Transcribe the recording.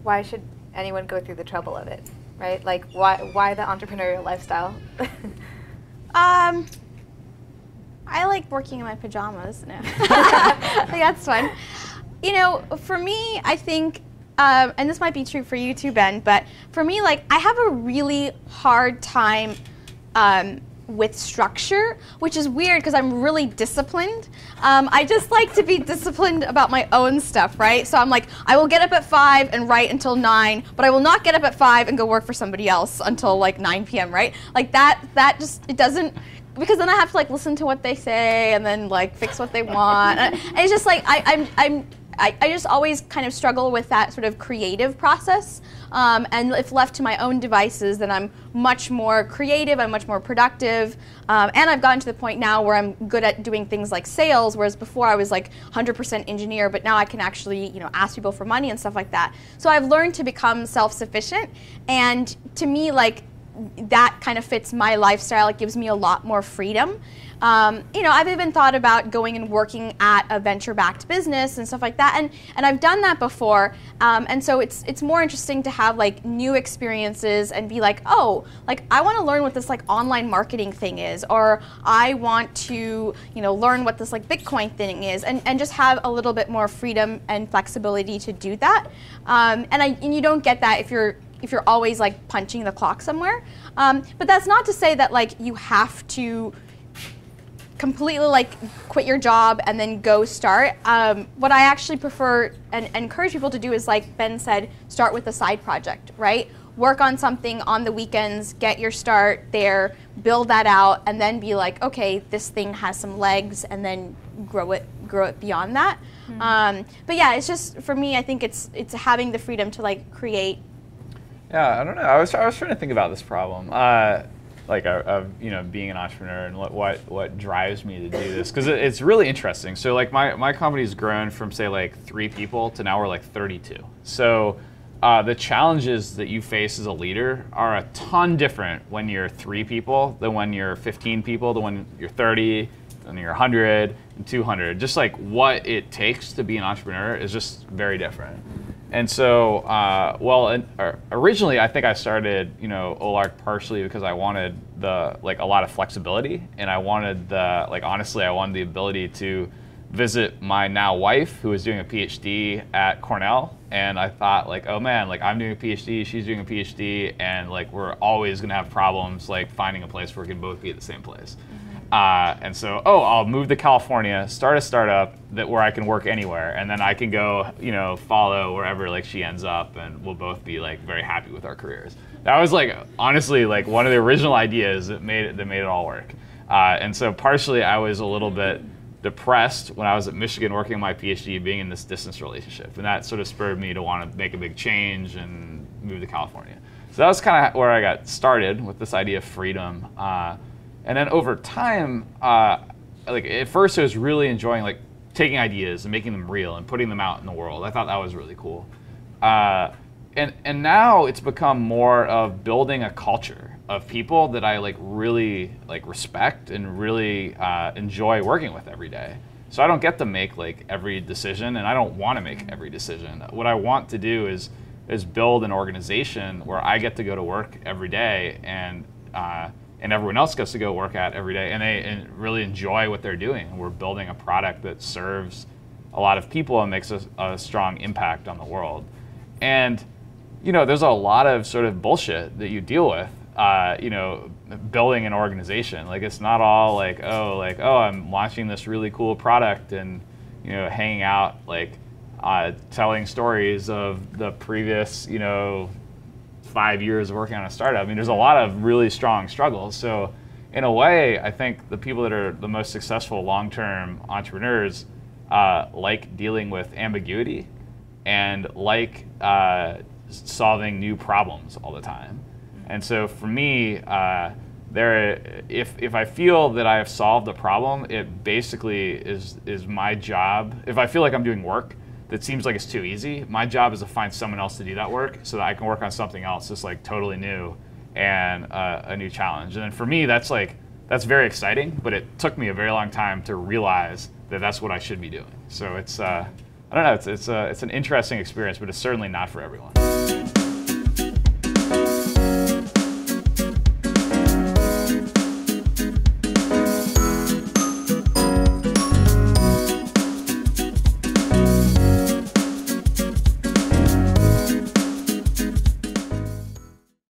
why should anyone go through the trouble of it, right? Like, why the entrepreneurial lifestyle? I like working in my pajamas. No. I think that's fun. You know, for me, I think, and this might be true for you too, Ben, but for me, like, I have a really hard time with structure, which is weird because I'm really disciplined. I just like to be disciplined about my own stuff, right? So I'm like, I will get up at 5 and write until 9, but I will not get up at 5 and go work for somebody else until like 9 p.m., right? Like that just, it doesn't, because then I have to like listen to what they say and then like fix what they want. And it's just like, I just always kind of struggle with that sort of creative process. And if left to my own devices, then I'm much more creative, I'm much more productive, and I've gotten to the point now where I'm good at doing things like sales, whereas before I was like 100% engineer, but now I can actually, you know, ask people for money and stuff like that. So I've learned to become self-sufficient, and to me, like, that kind of fits my lifestyle. It gives me a lot more freedom. You know, I've even thought about going and working at a venture-backed business and stuff like that, and I've done that before. And so it's more interesting to have like new experiences and be like, oh, like I want to learn what this like online marketing thing is, or I want to, you know, learn what this like Bitcoin thing is, and just have a little bit more freedom and flexibility to do that. And you don't get that if you're always like punching the clock somewhere. But that's not to say that like you have to completely like quit your job and then go start. What I actually prefer and encourage people to do is, like Ben said, start with a side project, right? Work on something on the weekends, get your start there, build that out, and then be like, okay, this thing has some legs, and then grow it beyond that. But yeah, it's just, for me, I think it's having the freedom to like create. Yeah, I don't know. I was trying to think about this problem, like of you know, being an entrepreneur and what drives me to do this, because it's really interesting. So like my company's grown from say like 3 people to now we're like 32. So the challenges that you face as a leader are a ton different when you're 3 people than when you're 15 people, than when you're 30, then you're 100 and 200. Just like what it takes to be an entrepreneur is just very different. And so, originally I think I started, you know, Olark partially because I wanted a lot of flexibility, and I wanted honestly, I wanted the ability to visit my now wife, who is doing a PhD at Cornell, and I thought like, oh man, like I'm doing a PhD, she's doing a PhD, and like we're always gonna have problems like finding a place where we can both be at the same place. And so, I'll move to California, start a startup where I can work anywhere, and then I can go, you know, follow wherever like she ends up, and we'll both be like very happy with our careers. That was like honestly like one of the original ideas that made it all work. And so partially I was a little bit depressed when I was at Michigan working on my PhD, being in this distance relationship, and that sort of spurred me to want to make a big change and move to California. So that was kind of where I got started with this idea of freedom. And then over time, like at first I was really enjoying like taking ideas and making them real and putting them out in the world. I thought that was really cool. And now it's become more of building a culture of people that I like really like respect and really enjoy working with every day. So I don't get to make like every decision, and I don't want to make every decision. What I want to do is build an organization where I get to go to work every day, and everyone else gets to go work at every day, and they really enjoy what they're doing. We're building a product that serves a lot of people and makes a strong impact on the world. And you know, there's a lot of sort of bullshit that you deal with, you know, building an organization. Like it's not all like, oh, I'm launching this really cool product and, you know, hanging out like telling stories of the previous, you know, 5 years of working on a startup. I mean, there's a lot of really strong struggles. So in a way, I think the people that are the most successful long-term entrepreneurs like dealing with ambiguity and like solving new problems all the time. And so for me, if I feel that I have solved a problem, it basically is my job. If I feel like I'm doing work that seems like it's too easy, my job is to find someone else to do that work so that I can work on something else that's like totally new and a new challenge. And then for me, that's very exciting, but it took me a very long time to realize that that's what I should be doing. So it's I don't know. It's an interesting experience, but it's certainly not for everyone.